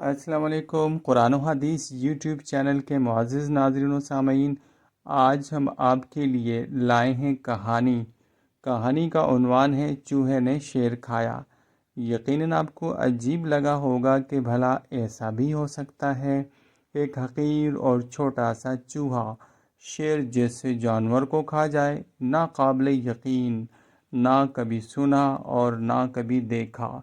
السلام علیکم۔ قرآن و حدیث یوٹیوب چینل کے معزز ناظرین و سامعین، آج ہم آپ کے لیے لائے ہیں کہانی کا عنوان ہے چوہے نے شیر کھایا۔ یقیناً آپ کو عجیب لگا ہوگا کہ بھلا ایسا بھی ہو سکتا ہے۔ ایک حقیر اور چھوٹا سا چوہا شیر جیسے جانور کو کھا جائے، نہ قابل یقین، نہ کبھی سنا اور نہ کبھی دیکھا،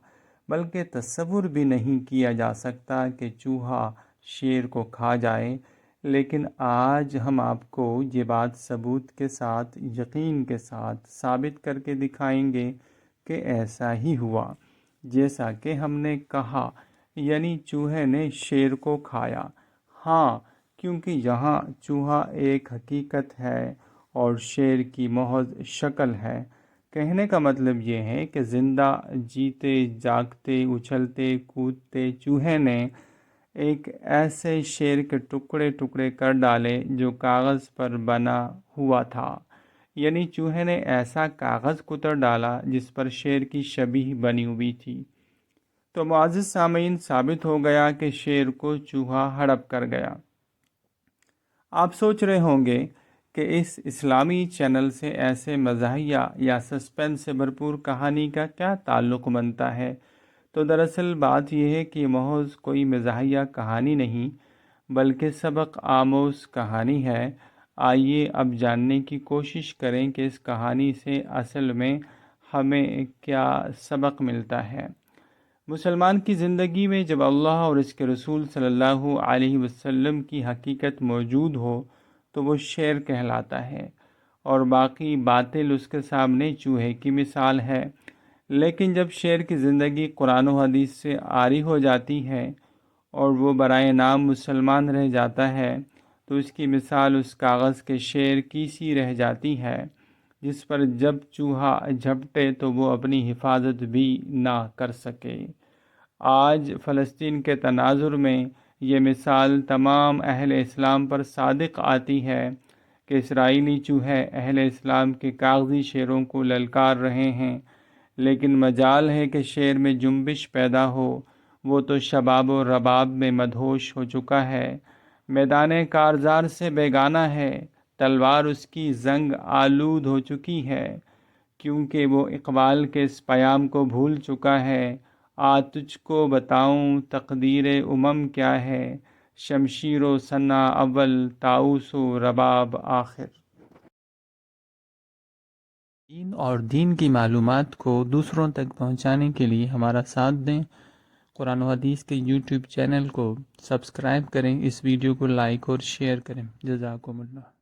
بلکہ تصور بھی نہیں کیا جا سکتا کہ چوہا شیر کو کھا جائے۔ لیکن آج ہم آپ کو یہ بات ثبوت کے ساتھ، یقین کے ساتھ ثابت کر کے دکھائیں گے کہ ایسا ہی ہوا جیسا کہ ہم نے کہا، یعنی چوہے نے شیر کو کھایا۔ ہاں، کیونکہ یہاں چوہا ایک حقیقت ہے اور شیر کی محض شکل ہے۔ کہنے کا مطلب یہ ہے کہ زندہ، جیتے جاگتے، اچھلتے کودتے چوہے نے ایک ایسے شیر کے ٹکڑے کر ڈالے جو کاغذ پر بنا ہوا تھا، یعنی چوہے نے ایسا کاغذ کتر ڈالا جس پر شیر کی شبیہ بنی ہوئی تھی۔ تو معزز سامعین، ثابت ہو گیا کہ شیر کو چوہا ہڑپ کر گیا۔ آپ سوچ رہے ہوں گے کہ اس اسلامی چینل سے ایسے مزاحیہ یا سسپنس سے بھرپور کہانی کا کیا تعلق بنتا ہے؟ تو دراصل بات یہ ہے کہ محض کوئی مزاحیہ کہانی نہیں، بلکہ سبق آموز کہانی ہے۔ آئیے اب جاننے کی کوشش کریں کہ اس کہانی سے اصل میں ہمیں کیا سبق ملتا ہے۔ مسلمان کی زندگی میں جب اللہ اور اس کے رسول صلی اللہ علیہ وسلم کی حقیقت موجود ہو تو وہ شیر کہلاتا ہے، اور باقی باطل اس کے سامنے چوہے کی مثال ہے۔ لیکن جب شیر کی زندگی قرآن و حدیث سے عاری ہو جاتی ہے اور وہ برائے نام مسلمان رہ جاتا ہے، تو اس کی مثال اس کاغذ کے شیر کی سی رہ جاتی ہے جس پر جب چوہا جھپٹے تو وہ اپنی حفاظت بھی نہ کر سکے۔ آج فلسطین کے تناظر میں یہ مثال تمام اہل اسلام پر صادق آتی ہے کہ اسرائیلی چوہے اہل اسلام کے کاغذی شیروں کو للکار رہے ہیں، لیکن مجال ہے کہ شیر میں جنبش پیدا ہو، وہ تو شباب و رباب میں مدہوش ہو چکا ہے، میدان کارزار سے بیگانہ ہے، تلوار اس کی زنگ آلود ہو چکی ہے، کیونکہ وہ اقبال کے اس پیام کو بھول چکا ہے: آ تجھ کو بتاؤں تقدیر امم کیا ہے، شمشیر و ثنا اول، طاؤس و رباب آخر۔ دین اور دین کی معلومات کو دوسروں تک پہنچانے کے لیے ہمارا ساتھ دیں۔ قرآن و حدیث کے یوٹیوب چینل کو سبسکرائب کریں، اس ویڈیو کو لائک اور شیئر کریں۔ جزاکم اللہ۔